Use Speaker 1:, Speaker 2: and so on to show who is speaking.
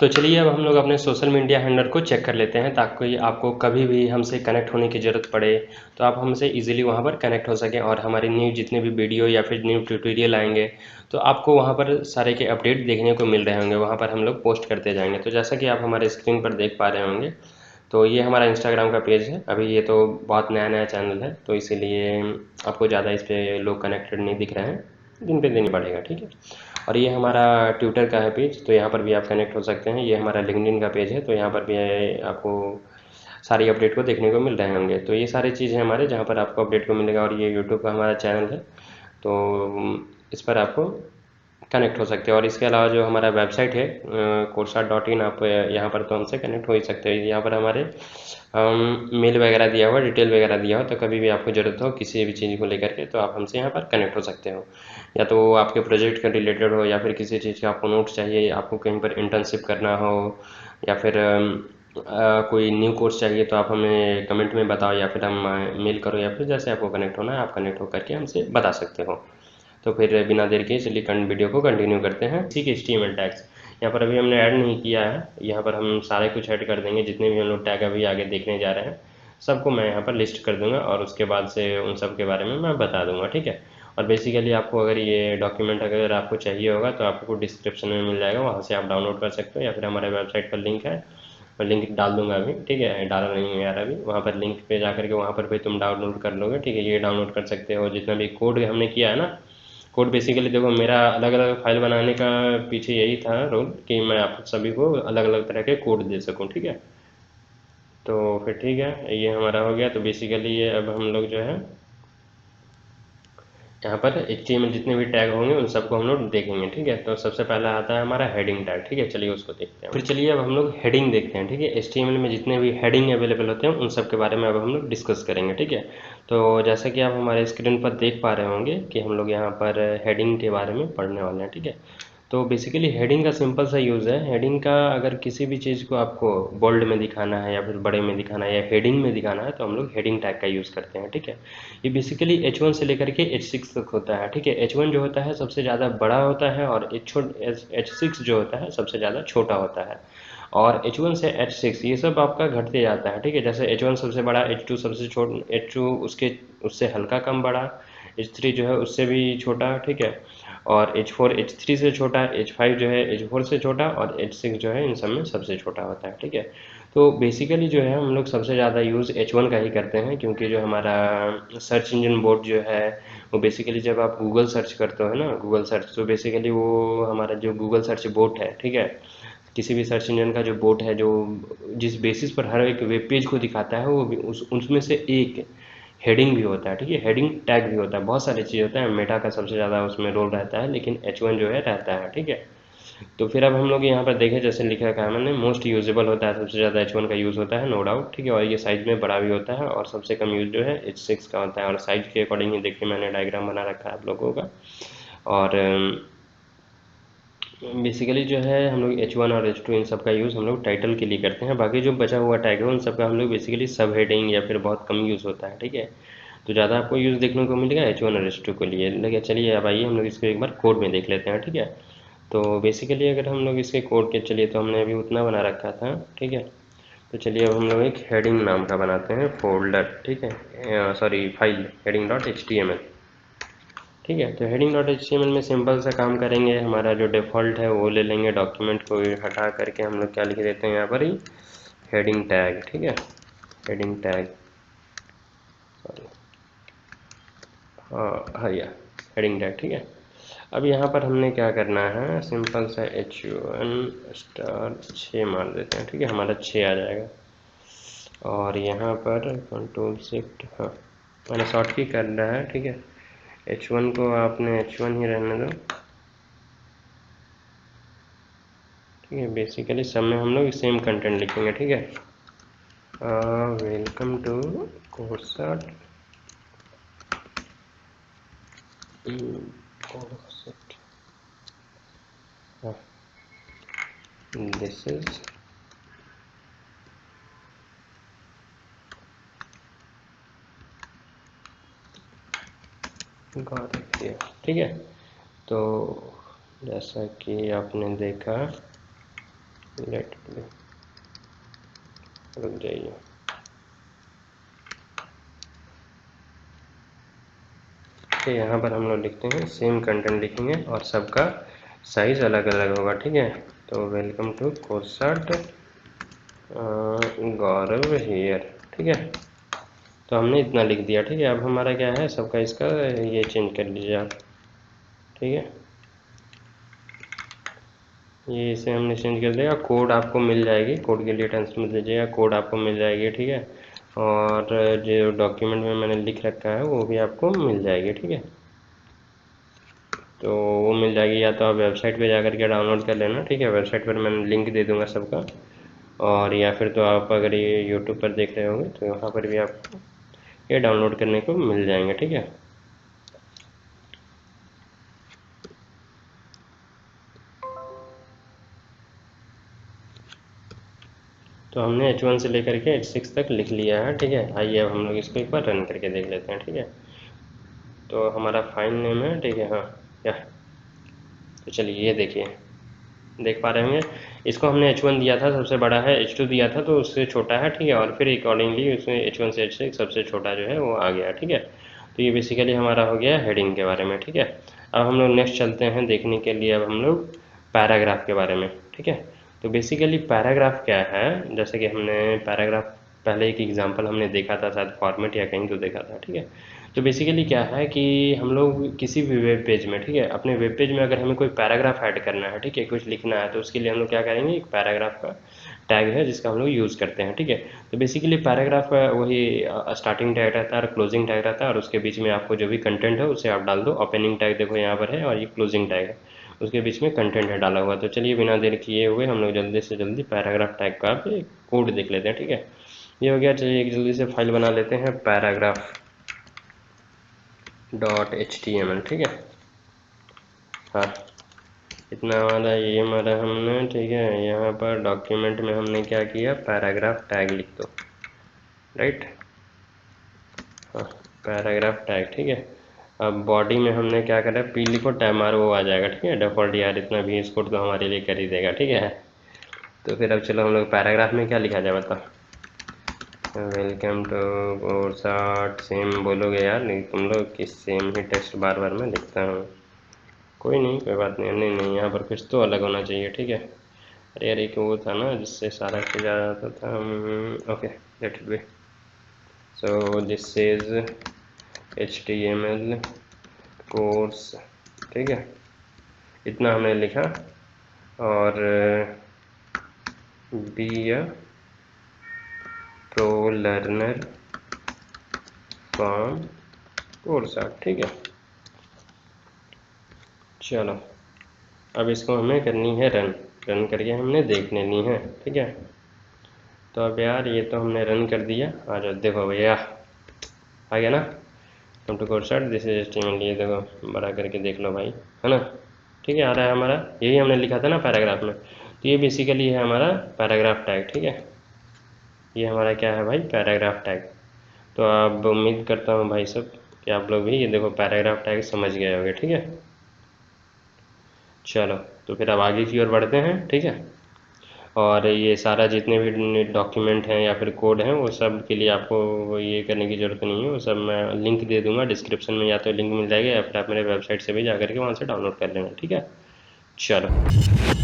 Speaker 1: तो चलिए अब हम लोग अपने सोशल मीडिया हैंडल को चेक कर लेते हैं, ताकि आपको कभी भी हमसे कनेक्ट होने की ज़रूरत पड़े तो आप हमसे इजीली वहाँ पर कनेक्ट हो सकें, और हमारे न्यू जितने भी वीडियो या फिर न्यू ट्यूटोरियल आएंगे तो आपको वहाँ पर सारे के अपडेट देखने को मिल रहे होंगे, वहाँ पर हम लोग पोस्ट करते जाएंगे। तो जैसा कि आप हमारे स्क्रीन पर देख पा रहे होंगे, तो ये हमारा इंस्टाग्राम का पेज है। अभी ये तो बहुत नया नया चैनल है, तो इसीलिए आपको ज़्यादा इस पर लोग कनेक्टेड नहीं दिख रहे हैं, दिन पे दिन बढ़ेगा, ठीक है। और ये हमारा ट्विटर का है पेज, तो यहाँ पर भी आप कनेक्ट हो सकते हैं। ये हमारा लिंक्डइन का पेज है, तो यहाँ पर भी आपको सारी अपडेट को देखने को मिल रहे होंगे। तो ये सारी चीज़ है हमारे, जहाँ पर आपको अपडेट को मिलेगा। और ये यूट्यूब का हमारा चैनल है, तो इस पर आपको कनेक्ट हो सकते हैं। और इसके अलावा जो हमारा वेबसाइट है coursera.in, आप यहाँ पर तो हमसे कनेक्ट हो ही सकते हैं। यहाँ पर हमारे मेल वगैरह दिया हुआ, डिटेल वगैरह दिया हो, तो कभी भी आपको ज़रूरत हो किसी भी चीज़ को लेकर के, तो आप हमसे यहाँ पर कनेक्ट हो सकते हो। या तो आपके प्रोजेक्ट का रिलेटेड हो, या फिर किसी चीज़ का आपको नोट्स चाहिए, आपको कहीं पर इंटर्नशिप करना हो, या फिर कोई न्यू कोर्स चाहिए, तो आप हमें कमेंट में बताओ, या फिर हम मेल करो, या फिर जैसे आपको कनेक्ट होना है आप कनेक्ट होकर के हमसे बता सकते हो। तो फिर बिना देर के चलिए वीडियो को कंटिन्यू करते हैं। ठीक है, HTML टैग्स यहाँ पर अभी हमने ऐड नहीं किया है, यहाँ पर हम सारे कुछ ऐड कर देंगे। जितने भी हम लोग टैग अभी आगे देखने जा रहे हैं सबको मैं यहाँ पर लिस्ट कर दूंगा, और उसके बाद से उन सब के बारे में मैं बता दूंगा, ठीक है। और बेसिकली आपको अगर ये डॉक्यूमेंट अगर आपको चाहिए होगा तो आपको डिस्क्रिप्शन में मिल जाएगा, वहाँ से आप डाउनलोड कर सकते हो, या फिर हमारे वेबसाइट पर लिंक है, मैं लिंक डाल दूंगा अभी, ठीक है। डाला नहीं है यार अभी, वहाँ पर लिंक पे जा करके वहाँ पर भी तुम डाउनलोड कर लोगे, ठीक है। ये डाउनलोड कर सकते हो जितना भी कोड हमने किया है ना। कोड बेसिकली देखो, मेरा अलग अलग फाइल बनाने का पीछे यही था रोल, कि मैं आप सभी को अलग अलग तरह के कोड दे सकूं, ठीक है। तो फिर ठीक है, ये हमारा हो गया। तो बेसिकली ये अब हम लोग जो है यहाँ पर HTML जितने भी टैग होंगे उन सबको हम लोग देखेंगे, ठीक है। तो सबसे पहला आता है हमारा हेडिंग टैग, ठीक है। चलिए उसको देखते हैं। फिर चलिए अब हम लोग हेडिंग देखते हैं, ठीक है। HTML में जितने भी हेडिंग अवेलेबल होते हैं उन सब के बारे में अब हम लोग डिस्कस करेंगे, ठीक है। तो जैसा कि आप हमारे स्क्रीन पर देख पा रहे होंगे कि हम लोग यहाँ पर हेडिंग के बारे में पढ़ने वाले हैं, ठीक है। तो बेसिकली हेडिंग का सिंपल सा यूज़ है। हेडिंग का अगर किसी भी चीज़ को आपको बोल्ड में दिखाना है, या फिर बड़े में दिखाना है, या हेडिंग में दिखाना है, तो हम लोग हेडिंग टैग का यूज़ करते हैं, ठीक है। ये बेसिकली H1 से लेकर के H6 तक होता है, ठीक है। H1 जो होता है सबसे ज़्यादा बड़ा होता है, और H6 जो होता है सबसे ज़्यादा छोटा होता है। और H1 से H6 ये सब आपका घटते जाता है, ठीक है। जैसे H1 सबसे बड़ा, H2 सबसे छोटा, H2 उससे हल्का कम बड़ा, H3 जो है उससे भी छोटा, ठीक है। और H4 H3 से छोटा, H5 जो है H4 से छोटा, और H6 जो है इन सब में सबसे छोटा होता है, ठीक है। तो बेसिकली जो है हम लोग सबसे ज़्यादा यूज़ H1 का ही करते हैं, क्योंकि जो हमारा सर्च इंजन बोर्ड जो है वो बेसिकली जब आप गूगल सर्च करते हो ना, गूगल सर्च, तो बेसिकली वो हमारा जो गूगल सर्च बोट है, ठीक है। किसी भी सर्च इंजन का जो बोट है, जो जिस बेसिस पर हर एक वेब पेज को दिखाता है, वो उसमें से एक हेडिंग भी होता है, ठीक है। हेडिंग टैग भी होता है, बहुत सारी चीज़ होता है। मेटा का सबसे ज़्यादा उसमें रोल रहता है, लेकिन H1 जो है रहता है, ठीक है। तो फिर अब हम लोग यहाँ पर देखें, जैसे लिखा रखा है मैंने, मोस्ट यूजेबल होता है, सबसे ज़्यादा H1 का यूज़ होता है, नो डाउट, ठीक है। और ये साइज़ में बड़ा भी होता है, और सबसे कम यूज़ जो है H6 का होता है। और साइज़ के अकॉर्डिंग ही देखिए मैंने डायग्राम बना रखा है आप लोगों का। और बेसिकली जो है हम लोग H1 और H2 इन सब का यूज़ हम लोग टाइटल के लिए करते हैं। बाकी जो बचा हुआ टैग है उन सब का हम लोग बेसिकली सब हेडिंग या फिर बहुत कम यूज़ होता है, ठीक है। तो ज़्यादा आपको यूज़ देखने को मिलेगा H1 और H2 के लिए। लेकिन चलिए अब आइए हम लोग इसको एक बार कोड में देख लेते हैं, ठीक है। तो बेसिकली अगर हम लोग इसके कोड के, चलिए तो हमने अभी उतना बना रखा था, ठीक है। तो चलिए अब हम लोग एक हेडिंग नाम का बनाते हैं फोल्डर, ठीक है, सॉरी फाइल, heading.html, ठीक है। तो heading.html में सिंपल सा काम करेंगे, हमारा जो डिफ़ॉल्ट है वो ले लेंगे, डॉक्यूमेंट को हटा करके हम लोग क्या लिख देते हैं यहाँ पर ही हेडिंग टैग, ठीक है। हेडिंग टैग, सॉरी, हाँ भैया, हेडिंग टैग, ठीक है। अब यहाँ पर हमने क्या करना है, सिंपल सा H1 स्टार 6 मार देते हैं, ठीक है, हमारा 6 आ जाएगा। और यहाँ पर कंट्रोल शिफ्ट, हाँ मैंने शॉर्ट की कर रहा है, ठीक है। H1 को आपने H1 ही रहने दो, ठीक है। बेसिकली सब में हम लोग सेम कंटेंट लिखेंगे, ठीक है। Welcome to Corsa, this is got it, ठीक है। तो जैसा कि आपने देखा लेट रुक जाइए, तो यहाँ पर हम लोग लिखते हैं सेम कंटेंट लिखेंगे और सबका साइज़ अलग अलग होगा, ठीक है। तो वेलकम टू कोर्सट गौरव हियर, ठीक है। तो हमने इतना लिख दिया, ठीक है। अब हमारा क्या है, सबका इसका ये चेंज कर लीजिए आप, ठीक है। ये इसे हमने चेंज कर दिया। कोड आपको मिल जाएगी, कोड के लिए टेंशन मत लीजिएगा, कोड आपको मिल जाएगी, ठीक है। और जो डॉक्यूमेंट में मैंने लिख रखा है वो भी आपको मिल जाएगी, ठीक है। तो वो मिल जाएगी, या तो आप वेबसाइट पे जा कर के डाउनलोड कर लेना, ठीक है। वेबसाइट पर मैंने लिंक दे दूँगा सबका, और या फिर तो आप अगर ये यूट्यूब पर देख रहे होंगे तो वहाँ पर भी आपको ये डाउनलोड करने को मिल जाएंगे, ठीक है। तो हमने H1 से लेकर के H6 तक लिख लिया है, ठीक है। आइए अब हम लोग इसको एक बार रन करके देख लेते हैं, ठीक है। तो हमारा फाइल नेम है, ठीक है, हाँ क्या। तो चलिए ये देखिए, देख पा रहे होंगे, इसको हमने H1 दिया था, सबसे बड़ा है, H2 दिया था तो उससे छोटा है, ठीक है। और फिर अकॉर्डिंगली उसमें H1 से H6 सबसे छोटा जो है वो आ गया, ठीक है। तो ये बेसिकली हमारा हो गया हेडिंग के बारे में, ठीक है। अब हम लोग नेक्स्ट चलते हैं देखने के लिए, अब हम लोग पैराग्राफ के बारे में, ठीक है। तो बेसिकली पैराग्राफ क्या है, जैसे कि हमने पैराग्राफ पहले एक एग्जांपल हमने देखा था, शायद फॉर्मेट या कहीं तो देखा था, ठीक है। तो बेसिकली क्या है कि हम लोग किसी भी वेब पेज में, ठीक है, अपने वेब पेज में अगर हमें कोई पैराग्राफ ऐड करना है, ठीक है, कुछ लिखना है, तो उसके लिए हम लोग क्या करेंगे, एक पैराग्राफ का टैग है जिसका हम लोग यूज़ करते हैं, ठीक है। तो बेसिकली पैराग्राफ का वही स्टार्टिंग टैग रहता है और क्लोजिंग टैग रहता है, और उसके बीच में आपको जो भी कंटेंट है उसे आप डाल दो। ओपनिंग टैग देखो यहाँ पर है और ये क्लोजिंग टैग है, उसके बीच में कंटेंट है डाला हुआ। तो चलिए बिना देर किए हुए हम लोग जल्दी से जल्दी पैराग्राफ टैग का कोड देख लेते हैं, ठीक है। ये हो गया। चलिए एक जल्दी से फाइल बना लेते हैं, पैराग्राफ .html, ठीक है। हाँ, इतना हमारा ये हमारा हमने, ठीक है। यहाँ पर डॉक्यूमेंट में हमने क्या किया, पैराग्राफ टैग लिख दो, राइट। हाँ, पैराग्राफ टैग, ठीक है। अब बॉडी में हमने क्या करा, पी लिखो, टैब मारो, वो आ जाएगा, ठीक है। डिफॉल्ट यार इतना भी कोड तो हमारे लिए कर ही देगा, ठीक है। तो फिर अब चलो हम लोग पैराग्राफ में क्या लिखा जाए बताओ। वेलकम टू कोर्सट, सेम बोलोगे यार, नहीं तुम लोग कि सेम ही टेक्स्ट बार बार मैं लिखता हूँ। कोई नहीं, कोई बात नहीं, नहीं नहीं, यहाँ पर कुछ तो अलग होना चाहिए, ठीक है। अरे यार एक वो था ना जिससे सारा चीज़ आ जाता था। Okay, let it be. So this is HTML course, ठीक है। इतना हमने लिखा, और be a pro learner from Coursat, ठीक है। चलो अब इसको हमें करनी है रन, रन करके हमने देख लेनी है, ठीक है। तो अब यार ये तो हमने रन कर दिया, आ जाओ देखो भैया, आ गया ना, come to Coursat, this is HTML, ये देखो बड़ा करके देख लो भाई, है ना, ठीक है। आ रहा है हमारा, यही हमने लिखा था ना पैराग्राफ में। तो ये बेसिकली है हमारा पैराग्राफ टैग, ठीक है। ये हमारा क्या है भाई, पैराग्राफ टैग। तो अब उम्मीद करता हूँ भाई सब कि आप लोग भी ये देखो पैराग्राफ टैग समझ गए होंगे, ठीक है। चलो तो फिर अब आगे की ओर बढ़ते हैं, ठीक है। और ये सारा जितने भी डॉक्यूमेंट हैं या फिर कोड हैं वो सब के लिए आपको ये करने की ज़रूरत नहीं है, वो सब मैं लिंक दे दूंगा डिस्क्रिप्शन में, या तो लिंक मिल जाएगा या फिर आप मेरे वेबसाइट से भी जा करके वहाँ से डाउनलोड कर लेना, ठीक है। चलो।